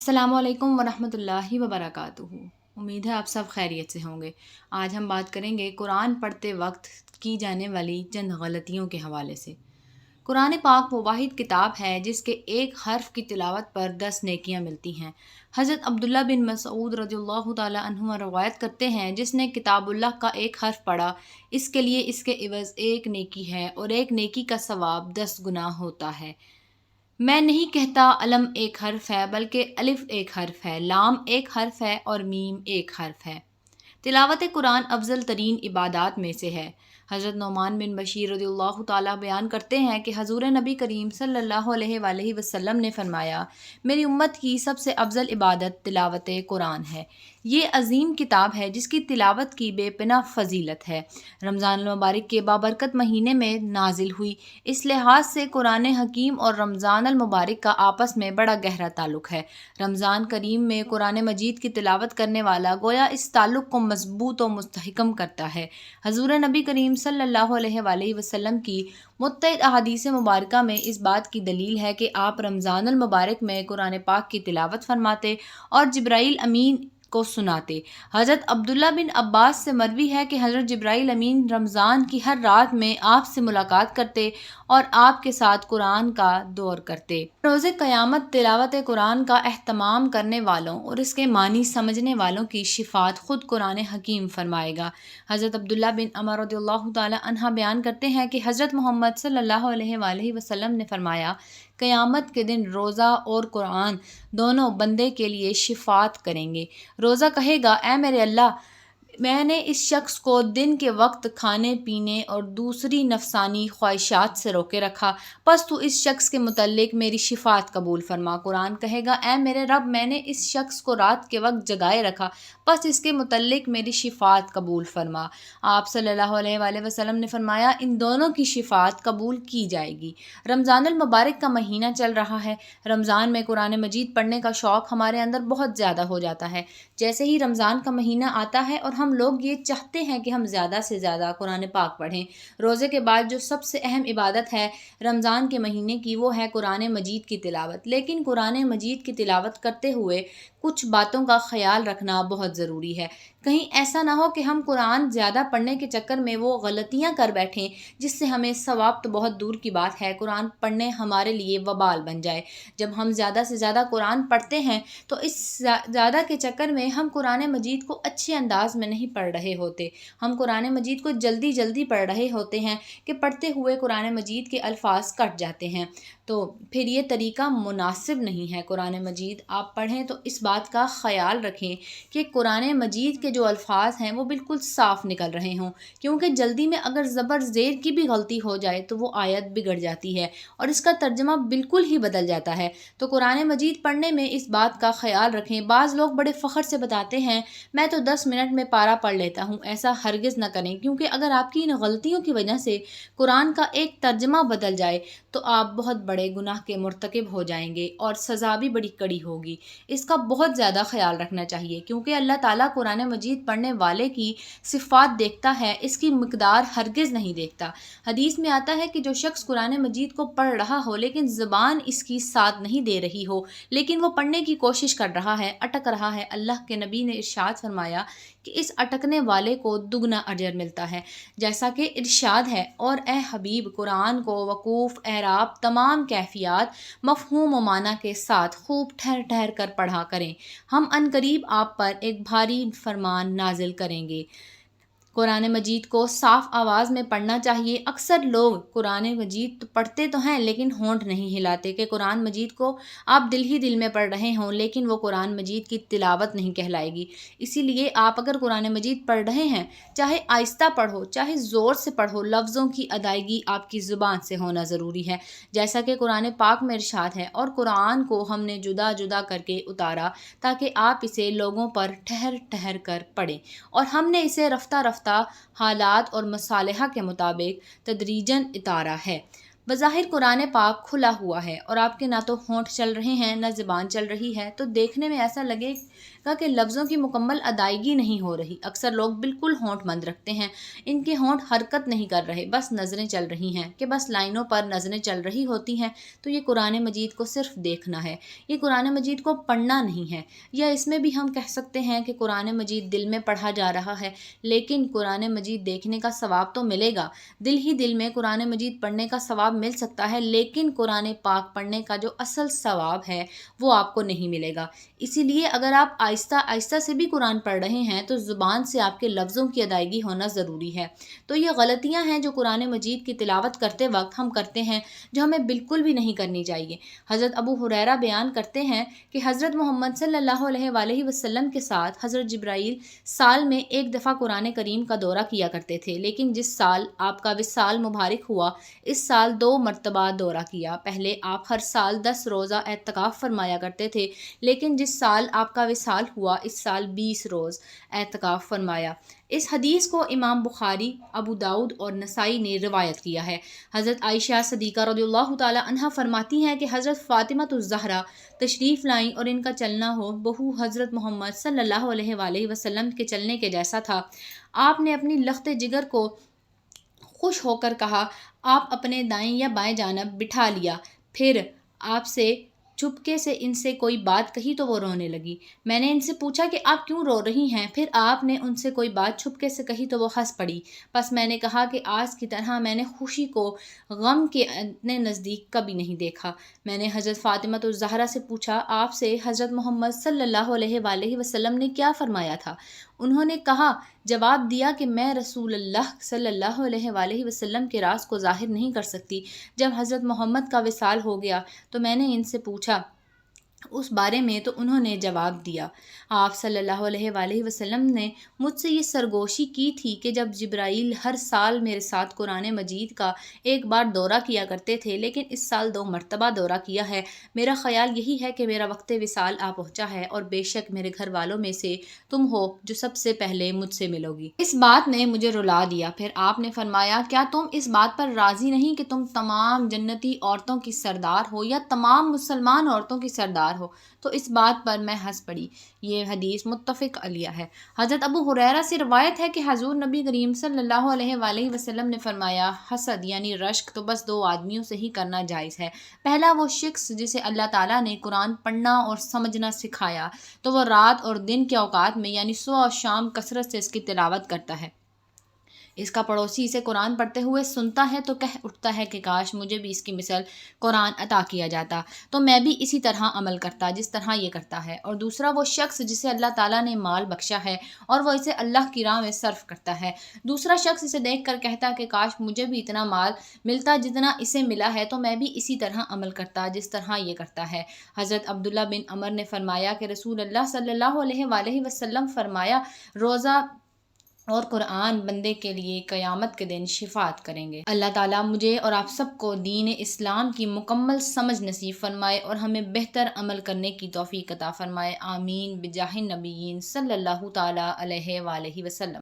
السلام علیکم ورحمۃ اللہ وبرکاتہ۔ امید ہے آپ سب خیریت سے ہوں گے۔ آج ہم بات کریں گے قرآن پڑھتے وقت کی جانے والی چند غلطیوں کے حوالے سے۔ قرآن پاک وہ واحد کتاب ہے جس کے ایک حرف کی تلاوت پر 10 نیکیاں ملتی ہیں۔ حضرت عبداللہ بن مسعود رضی اللہ تعالیٰ عنہ روایت کرتے ہیں، جس نے کتاب اللہ کا ایک حرف پڑھا، اس کے لیے اس کے عوض ایک نیکی ہے اور ایک نیکی کا ثواب 10 گنا ہوتا ہے۔ میں نہیں کہتا علم ایک حرف ہے، بلکہ الف ایک حرف ہے، لام ایک حرف ہے اور میم ایک حرف ہے۔ تلاوت قرآن افضل ترین عبادات میں سے ہے۔ حضرت نعمان بن بشیر رضی اللہ تعالیٰ بیان کرتے ہیں کہ حضور نبی کریم صلی اللہ علیہ وآلہ وسلم نے فرمایا، میری امت کی سب سے افضل عبادت تلاوت قرآن ہے۔ یہ عظیم کتاب ہے جس کی تلاوت کی بے پناہ فضیلت ہے۔ رمضان المبارک کے بابرکت مہینے میں نازل ہوئی، اس لحاظ سے قرآن حکیم اور رمضان المبارک کا آپس میں بڑا گہرا تعلق ہے۔ رمضان کریم میں قرآن مجید کی تلاوت کرنے والا گویا اس تعلق کو مضبوط و مستحکم کرتا ہے۔ حضور نبی کریم صلی اللہ علیہ وآلہ وسلم کی متعدد احادیث مبارکہ میں اس بات کی دلیل ہے کہ آپ رمضان المبارک میں قرآن پاک کی تلاوت فرماتے اور جبرائیل امین کو سناتے۔ حضرت عبداللہ بن عباس سے مروی ہے کہ حضرت جبرائیل امین رمضان کی ہر رات میں آپ سے ملاقات کرتے اور آپ کے ساتھ قرآن کا دور کرتے۔ روز قیامت تلاوت قرآن کا اہتمام کرنے والوں اور اس کے معنی سمجھنے والوں کی شفاعت خود قرآن حکیم فرمائے گا۔ حضرت عبداللہ بن عمر رضی اللہ تعالی عنہ بیان کرتے ہیں کہ حضرت محمد صلی اللہ علیہ وآلہ وسلم نے فرمایا، قیامت کے دن روزہ اور قرآن دونوں بندے کے لیے شفاعت کریں گے۔ روزہ کہے گا، اے میرے اللہ، میں نے اس شخص کو دن کے وقت کھانے پینے اور دوسری نفسانی خواہشات سے روکے رکھا، پس تو اس شخص کے متعلق میری شفاعت قبول فرما۔ قرآن کہے گا، اے میرے رب، میں نے اس شخص کو رات کے وقت جگائے رکھا، پس اس کے متعلق میری شفاعت قبول فرما۔ آپ صلی اللہ علیہ وآلہ وسلم نے فرمایا، ان دونوں کی شفاعت قبول کی جائے گی۔ رمضان المبارک کا مہینہ چل رہا ہے۔ رمضان میں قرآن مجید پڑھنے کا شوق ہمارے اندر بہت زیادہ ہو جاتا ہے۔ جیسے ہی رمضان کا مہینہ آتا ہے اور ہم لوگ یہ چاہتے ہیں کہ ہم زیادہ سے زیادہ قرآن پاک پڑھیں۔ روزے کے بعد جو سب سے اہم عبادت ہے رمضان کے مہینے کی، وہ ہے قرآن مجید کی تلاوت۔ لیکن قرآن مجید کی تلاوت کرتے ہوئے کچھ باتوں کا خیال رکھنا بہت ضروری ہے۔ کہیں ایسا نہ ہو کہ ہم قرآن زیادہ پڑھنے کے چکر میں وہ غلطیاں کر بیٹھیں جس سے ہمیں ثواب تو بہت دور کی بات ہے، قرآن پڑھنے ہمارے لیے وبال بن جائے۔ جب ہم زیادہ سے زیادہ قرآن پڑھتے ہیں تو اس زیادہ کے چکر میں ہم قرآن مجید کو اچھے انداز میں نہیں پڑھ رہے ہوتے، ہم قرآن مجید کو جلدی جلدی پڑھ رہے ہوتے ہیں کہ پڑھتے ہوئے قرآن مجید کے الفاظ کٹ جاتے ہیں، تو پھر یہ طریقہ مناسب نہیں ہے۔ قرآن مجید آپ پڑھیں تو اس بات کا خیال رکھیں کہ قرآن مجید کے جو الفاظ ہیں وہ بالکل صاف نکل رہے ہوں، کیونکہ جلدی میں اگر زبر زیر کی بھی غلطی ہو جائے تو وہ آیت بگڑ جاتی ہے اور اس کا ترجمہ بالکل ہی بدل جاتا ہے۔ تو قرآن مجید پڑھنے میں اس بات کا خیال رکھیں۔ بعض لوگ بڑے فخر سے بتاتے ہیں، میں تو 10 منٹ میں پارہ پڑھ لیتا ہوں۔ ایسا ہرگز نہ کریں، کیونکہ اگر آپ کی ان غلطیوں کی وجہ سے قرآن کا ایک ترجمہ بدل جائے تو آپ بہت بڑے گناہ کے مرتکب ہو جائیں گے اور سزا بھی بڑی کڑی ہوگی۔ اس کا بہت زیادہ خیال رکھنا چاہیے، کیونکہ اللہ تعالیٰ قرآن مجید پڑھنے والے کی صفات دیکھتا ہے، اس کی مقدار ہرگز نہیں دیکھتا۔ حدیث میں آتا ہے کہ جو شخص قرآن مجید کو پڑھ رہا ہو لیکن زبان اس کی ساتھ نہیں دے رہی ہو، لیکن وہ پڑھنے کی کوشش کر رہا ہے، اٹک رہا ہے، اللہ کے نبی نے ارشاد فرمایا کہ اس اٹکنے والے کو دگنا اجر ملتا ہے۔ جیسا کہ ارشاد ہے، اور اے حبیب، قرآن کو وقوف، اعراب، تمام کیفیات، مفہوم و معنی کے ساتھ خوب ٹھہر ٹھہر کر پڑھا کریں، ہم عنقریب آپ پر ایک بھاری فرمان نازل کریں گے۔ قرآن مجید کو صاف آواز میں پڑھنا چاہیے۔ اکثر لوگ قرآن مجید پڑھتے تو ہیں لیکن ہونٹ نہیں ہلاتے کہ قرآن مجید کو آپ دل ہی دل میں پڑھ رہے ہوں، لیکن وہ قرآن مجید کی تلاوت نہیں کہلائے گی۔ اسی لیے آپ اگر قرآن مجید پڑھ رہے ہیں، چاہے آہستہ پڑھو، چاہے زور سے پڑھو، لفظوں کی ادائیگی آپ کی زبان سے ہونا ضروری ہے، جیسا کہ قرآن پاک میں ارشاد ہے، اور قرآن کو ہم نے جدا جدا کر کے اتارا تاکہ آپ اسے لوگوں پر ٹھہر ٹھہر کر پڑھیں، اور ہم نے اسے رفتہ رفتہ حالات اور مصالحہ کے مطابق تدریجاً اتارا ہے۔ بظاہر قرآن پاک کھلا ہوا ہے اور آپ کے نہ تو ہونٹ چل رہے ہیں نہ زبان چل رہی ہے، تو دیکھنے میں ایسا لگے گا کہ لفظوں کی مکمل ادائیگی نہیں ہو رہی۔ اکثر لوگ بالکل ہونٹ بند رکھتے ہیں، ان کے ہونٹ حرکت نہیں کر رہے، بس نظریں چل رہی ہیں کہ بس لائنوں پر نظریں چل رہی ہوتی ہیں۔ تو یہ قرآن مجید کو صرف دیکھنا ہے، یہ قرآن مجید کو پڑھنا نہیں ہے۔ یا اس میں بھی ہم کہہ سکتے ہیں کہ قرآن مجید دل میں پڑھا جا رہا ہے، لیکن قرآن مجید دیکھنے کا ثواب تو ملے گا، دل میں قرآن مجید پڑھنے کا ثواب مل سکتا ہے، لیکن قرآن پاک پڑھنے کا جو اصل ثواب ہے وہ آپ کو نہیں ملے گا۔ اسی لیے اگر آپ آہستہ آہستہ سے بھی قرآن پڑھ رہے ہیں تو زبان سے آپ کے لفظوں کی ادائیگی ہونا ضروری ہے۔ تو یہ غلطیاں ہیں جو قرآن مجید کی تلاوت کرتے وقت ہم کرتے ہیں، جو ہمیں بالکل بھی نہیں کرنی چاہیے۔ حضرت ابو ہریرہ بیان کرتے ہیں کہ حضرت محمد صلی اللہ علیہ وآلہ وسلم کے ساتھ حضرت جبرائیل سال میں ایک دفعہ قرآن کریم کا دورہ کیا کرتے تھے، لیکن جس سال آپ کا وصال مبارک ہوا اس سال 2 مرتبہ دورہ کیا۔ پہلے آپ ہر سال 10 روزہ اعتکاف فرمایا کرتے تھے، لیکن جس سال آپ کا وصال ہوا اس سال 20 روز اعتکاف فرمایا۔ اس حدیث کو امام بخاری، ابو داؤد اور نسائی نے روایت کیا ہے۔ حضرت عائشہ صدیقہ رضی اللہ تعالی عنہا فرماتی ہیں کہ حضرت فاطمہ الزہرا تشریف لائیں اور ان کا چلنا ہو بہو حضرت محمد صلی اللہ علیہ وآلہ وسلم کے چلنے کے جیسا تھا۔ آپ نے اپنی لخت جگر کو خوش ہو کر کہا، آپ اپنے دائیں یا بائیں جانب بٹھا لیا۔ پھر آپ سے چپکے سے ان سے کوئی بات کہی تو وہ رونے لگی۔ میں نے ان سے پوچھا کہ آپ کیوں رو رہی ہیں؟ پھر آپ نے ان سے کوئی بات چھپکے سے کہی تو وہ ہنس پڑی۔ پس میں نے کہا کہ آج کی طرح میں نے خوشی کو غم کے اتنے نزدیک کبھی نہیں دیکھا۔ میں نے حضرت فاطمہ الزہرا سے پوچھا، آپ سے حضرت محمد صلی اللہ علیہ وآلہ وسلم نے کیا فرمایا تھا؟ انہوں نے جواب دیا کہ میں رسول اللہ صلی اللہ علیہ وآلہ وسلم کے راز کو ظاہر نہیں کر سکتی۔ جب حضرت محمد کا وصال ہو گیا تو میں نے ان سے پوچھا اس بارے میں، تو انہوں نے جواب دیا۔ آپ صلی اللہ علیہ وآلہ وسلم نے مجھ سے یہ سرگوشی کی تھی کہ جب جبرائیل ہر سال میرے ساتھ قرآن مجید کا ایک بار دورہ کیا کرتے تھے، لیکن اس سال 2 مرتبہ دورہ کیا ہے۔ میرا خیال یہی ہے کہ میرا وقت وصال آ پہنچا ہے اور بے شک میرے گھر والوں میں سے تم ہو جو سب سے پہلے مجھ سے ملو گی۔ اس بات نے مجھے رلا دیا۔ پھر آپ نے فرمایا، کیا تم اس بات پر راضی نہیں کہ تم تمام جنتی عورتوں کی سردار ہو یا تمام مسلمان عورتوں کی سردار ہو؟ تو اس بات پر میں ہنس پڑی۔ یہ حدیث متفق علیہ ہے۔ حضرت ابو ہریرہ سے روایت ہے کہ حضور نبی کریم صلی اللہ علیہ وآلہ وسلم نے فرمایا، حسد یعنی رشک تو بس 2 آدمیوں سے ہی کرنا جائز ہے۔ پہلا وہ شخص جسے اللہ تعالیٰ نے قرآن پڑھنا اور سمجھنا سکھایا تو وہ رات اور دن کے اوقات میں یعنی صبح اور شام کثرت سے اس کی تلاوت کرتا ہے۔ اس کا پڑوسی اسے قرآن پڑھتے ہوئے سنتا ہے تو کہہ اٹھتا ہے کہ کاش مجھے بھی اس کی مثل قرآن عطا کیا جاتا، تو میں بھی اسی طرح عمل کرتا جس طرح یہ کرتا ہے۔ اور دوسرا وہ شخص جسے اللہ تعالیٰ نے مال بخشا ہے اور وہ اسے اللہ کی راہ میں صرف کرتا ہے۔ دوسرا شخص اسے دیکھ کر کہتا کہ کاش مجھے بھی اتنا مال ملتا جتنا اسے ملا ہے، تو میں بھی اسی طرح عمل کرتا جس طرح یہ کرتا ہے۔ حضرت عبداللہ بن عمر نے فرمایا کہ رسول اللہ صلی اللہ علیہ وآلہ وسلم فرمایا، روزہ اور قرآن بندے کے لیے قیامت کے دن شفاعت کریں گے۔ اللہ تعالیٰ مجھے اور آپ سب کو دین اسلام کی مکمل سمجھ نصیب فرمائے اور ہمیں بہتر عمل کرنے کی توفیق عطا فرمائے۔ آمین بجاہ النبیین صلی اللہ تعالیٰ علیہ وآلہ وسلم۔